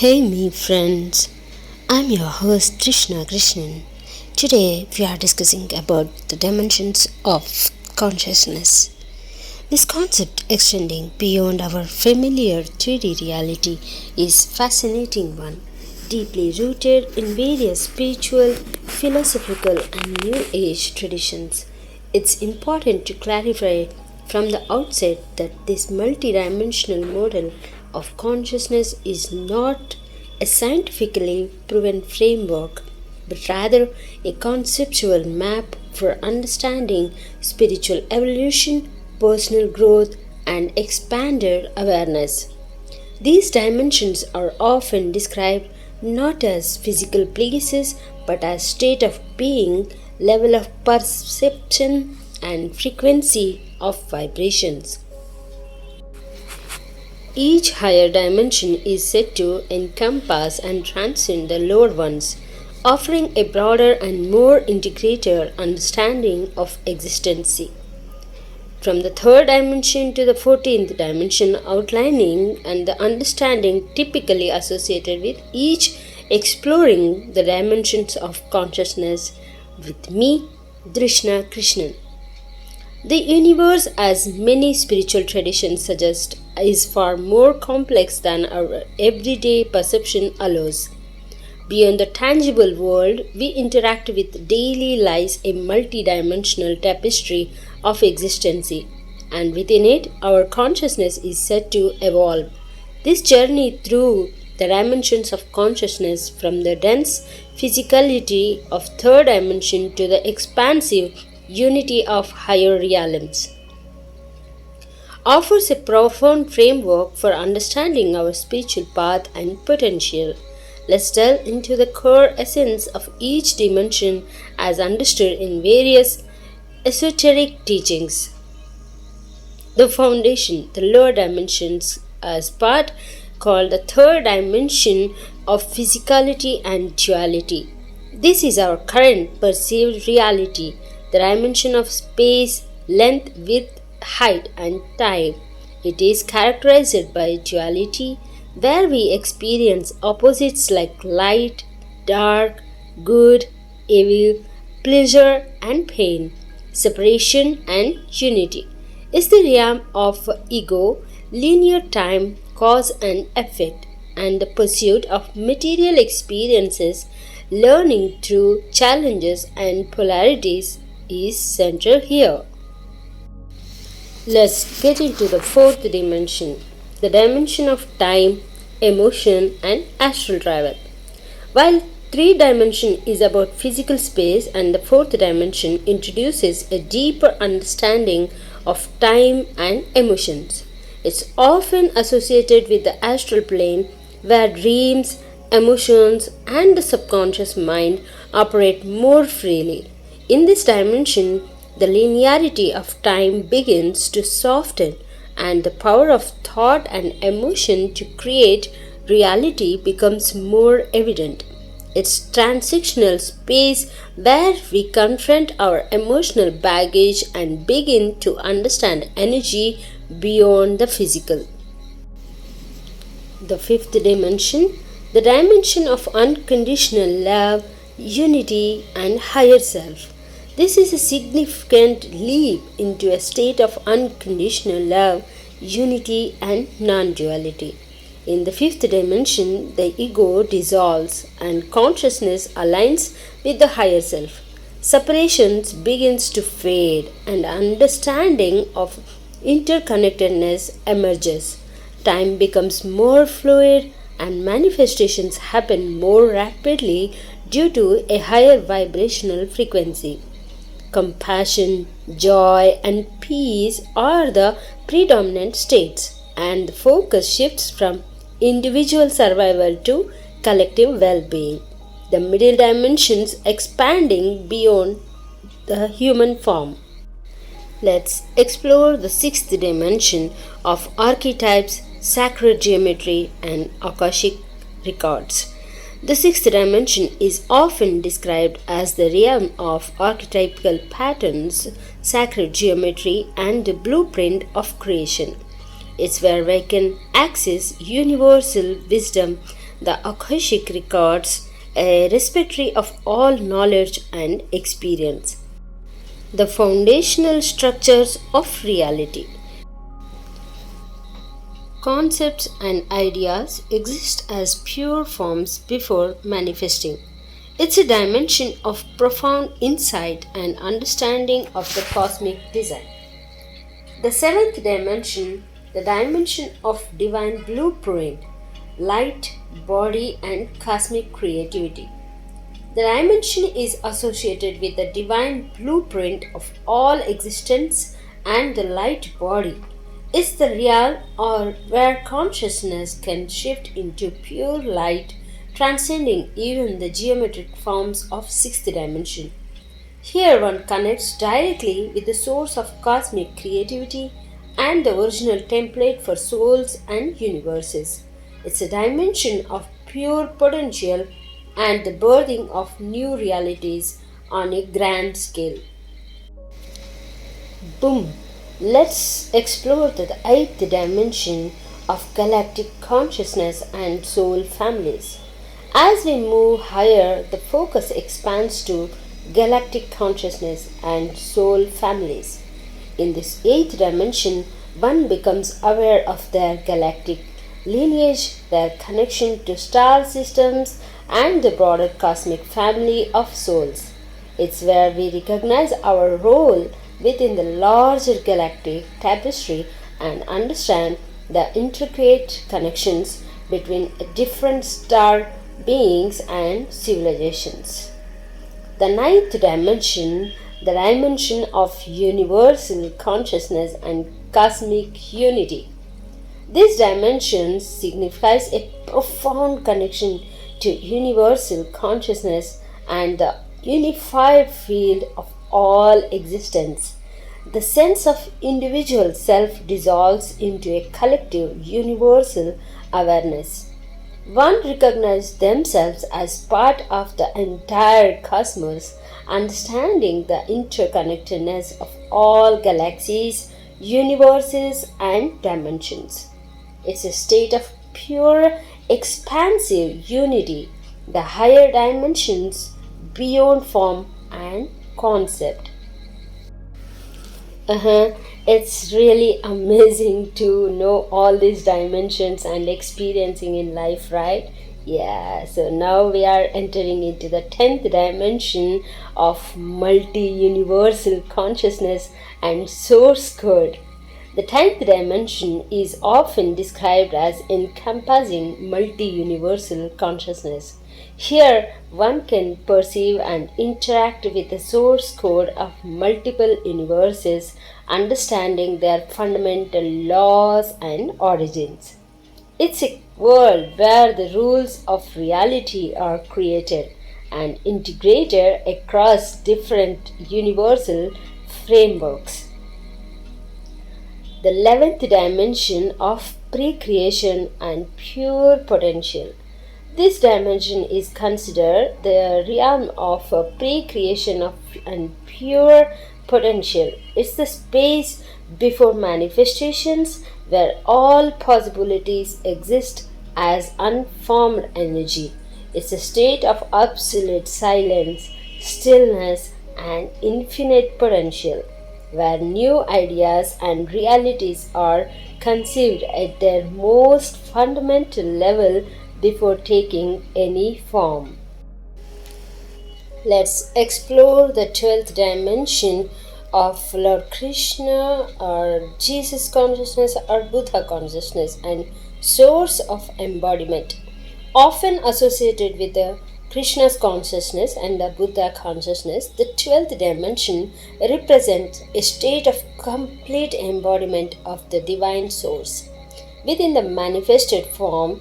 Hey me friends, I'm your host Trishna Krishnan. Today we are discussing about the dimensions of consciousness. This concept extending beyond our familiar 3D reality is fascinating one, deeply rooted in various spiritual, philosophical and new age traditions. It's important to clarify from the outset that this multidimensional model of consciousness is not a scientifically proven framework, but rather a conceptual map for understanding spiritual evolution, personal growth, and expanded awareness. These dimensions are often described not as physical places but as state of being, level of perception, and frequency of vibrations. Each higher dimension is said to encompass and transcend the lower ones, offering a broader and more integrated understanding of existence. From the third dimension to the 14th dimension, outlining and the understanding typically associated with each exploring the dimensions of consciousness with me, Drishna Krishnan. The universe, as many spiritual traditions suggest, is far more complex than our everyday perception allows. Beyond the tangible world we interact with daily lies a multidimensional tapestry of existence, and within it our consciousness is said to evolve. This journey through the dimensions of consciousness, from the dense physicality of third dimension to the expansive unity of higher realms, offers a profound framework for understanding our spiritual path and potential. Let's delve into the core essence of each dimension as understood in various esoteric teachings. The foundation, the lower dimensions, as part called the third dimension of physicality and duality. This is our current perceived reality, the dimension of space, length, width, height, and time. It is characterized by duality, where we experience opposites like light, dark, good, evil, pleasure, and pain, separation, and unity. Is the realm of ego, linear time, cause and effect, and the pursuit of material experiences, learning through challenges and polarities is central here. Let's get into the fourth dimension, the dimension of time, emotion, and astral travel. While three dimension is about physical space, and the fourth dimension introduces a deeper understanding of time and emotions. It's often associated with the astral plane, where dreams, emotions, and the subconscious mind operate more freely. In this dimension, the linearity of time begins to soften, and the power of thought and emotion to create reality becomes more evident. It's transactional space where we confront our emotional baggage and begin to understand energy beyond the physical. The fifth dimension, the dimension of unconditional love, unity, and higher self. This is a significant leap into a state of unconditional love, unity, and non duality. In the fifth dimension, the ego dissolves and consciousness aligns with the higher self. Separation begins to fade, and understanding of interconnectedness emerges. Time becomes more fluid, and manifestations happen more rapidly due to a higher vibrational frequency. Compassion, joy, and peace are the predominant states, and the focus shifts from individual survival to collective well being. The middle dimensions expanding beyond the human form. Let's explore the sixth dimension of archetypes, sacred geometry, and Akashic records. The sixth dimension is often described as the realm of archetypal patterns, sacred geometry, and the blueprint of creation. It's where we can access universal wisdom the Akashic records, a repository of all knowledge and experience. The foundational structures of reality. Concepts and ideas exist as pure forms before manifesting. It's a dimension of profound insight and understanding of the cosmic design. The seventh dimension, the dimension of divine blueprint, light, body, and cosmic creativity. The dimension is associated with the divine blueprint of all existence, and the light body is the realm or where consciousness can shift into pure light, transcending even the geometric forms of sixth dimension. Here one connects directly with the source of cosmic creativity and the original template for souls and universes. It's a dimension of pure potential and the birthing of new realities on a grand scale. Boom! Let's explore the eighth dimension of galactic consciousness and soul families. As we move higher, the focus expands to galactic consciousness and soul families. In this eighth dimension, one becomes aware of their galactic lineage, their connection to star systems, and the broader cosmic family of souls. It's where we recognize our role within the larger galactic tapestry and understand the intricate connections between different star beings and civilizations. The ninth dimension, the dimension of universal consciousness and cosmic unity. This dimension signifies a profound connection to universal consciousness and the unified field of all existence. The sense of individual self dissolves into a collective universal awareness. One recognizes themselves as part of the entire cosmos, understanding the interconnectedness of all galaxies, universes, and dimensions. It's a state of pure, expansive unity, the higher dimensions beyond form and concept. It's really amazing to know all these dimensions and experiencing in life, right? Yeah, so now we are entering into the 10th dimension of multi universal consciousness and source code. The 10th dimension is often described as encompassing multi universal consciousness. Here, one can perceive and interact with the source code of multiple universes, understanding their fundamental laws and origins. It's a world where the rules of reality are created and integrated across different universal frameworks. The 11th dimension of pre creation and pure potential. This dimension is considered the realm of pre creation of and pure potential. It's the space before manifestations where all possibilities exist as unformed energy. It's a state of absolute silence, stillness, and infinite potential, where new ideas and realities are conceived at their most fundamental level before taking any form. Let's explore the 12th dimension of Lord Krishna or Jesus consciousness or Buddha consciousness and source of embodiment. Often associated with the Krishna's consciousness and the Buddha consciousness, the 12th dimension represents a state of complete embodiment of the divine source. Within the manifested form,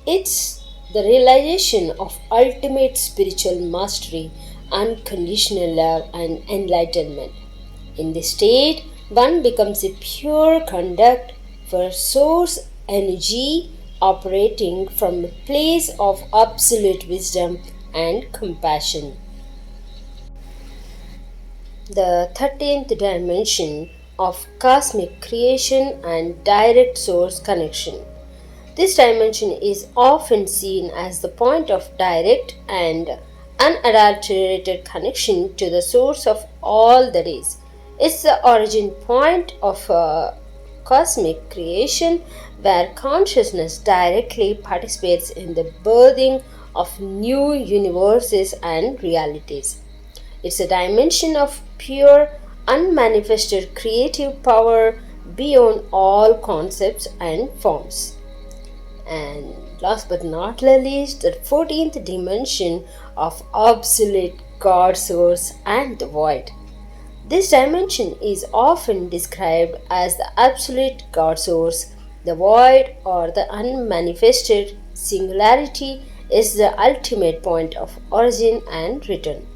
it's the realization of ultimate spiritual mastery, unconditional love, and enlightenment. In this state, one becomes a pure conduct for source energy operating from a place of absolute wisdom and compassion. The 13th dimension of cosmic creation and direct source connection. This dimension is often seen as the point of direct and unadulterated connection to the source of all that is. It's the origin point of cosmic creation where consciousness directly participates in the birthing of new universes and realities. It's a dimension of pure, unmanifested creative power beyond all concepts and forms. And last but not least, the 14th dimension of absolute God source and the void. This dimension is often described as the absolute God source. The void or the unmanifested singularity is the ultimate point of origin and return.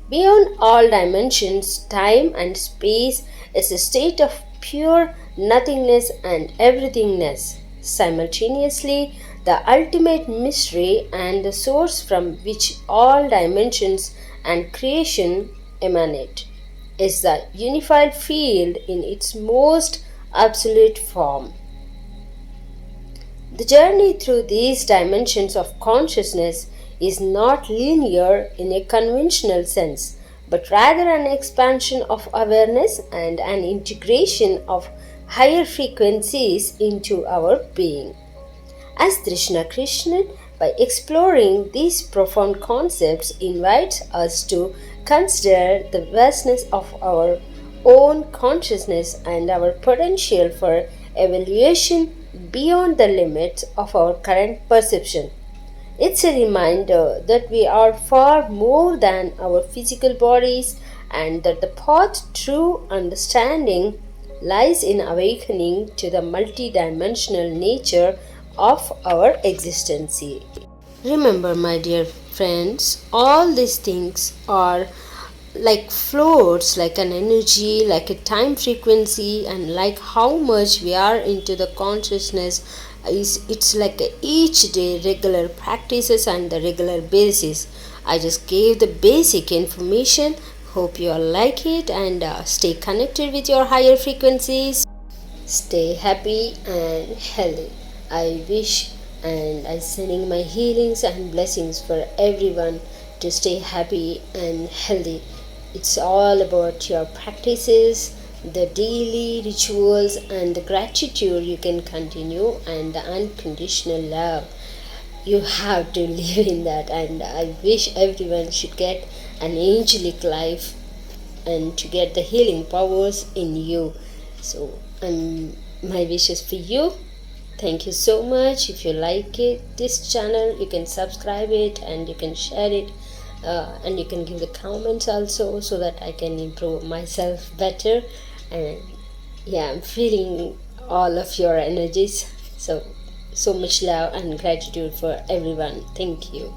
Beyond all dimensions, time and space is a state of pure nothingness and everythingness. Simultaneously, the ultimate mystery and the source from which all dimensions and creation emanate is the unified field in its most absolute form. The journey through these dimensions of consciousness is not linear in a conventional sense, but rather an expansion of awareness and an integration of higher frequencies into our being. As Krishna Krishnan, by exploring these profound concepts, invites us to consider the vastness of our own consciousness and our potential for evaluation beyond the limits of our current perception. It's a reminder that we are far more than our physical bodies and that the path to true understanding lies in awakening to the multidimensional nature of our existence. Remember, my dear friends, all these things are like floats, like an energy, like a time frequency, and like how much we are into the consciousness is it's like a each day regular practices and the regular basis. I just gave the basic information. Hope you all like it and stay connected with your higher frequencies. Stay happy and healthy. I wish and I sending my healings and blessings for everyone to stay happy and healthy. It's all about your practices, the daily rituals, and the gratitude you can continue, and the unconditional love. You have to live in that, and I wish everyone should get an angelic life and to get the healing powers in you. So, my wishes for you. Thank you so much. If you like it, this channel, you can subscribe it and you can share it. And you can give the comments also so that I can improve myself better. And yeah, I'm feeling all of your energies. So much love and gratitude for everyone. Thank you.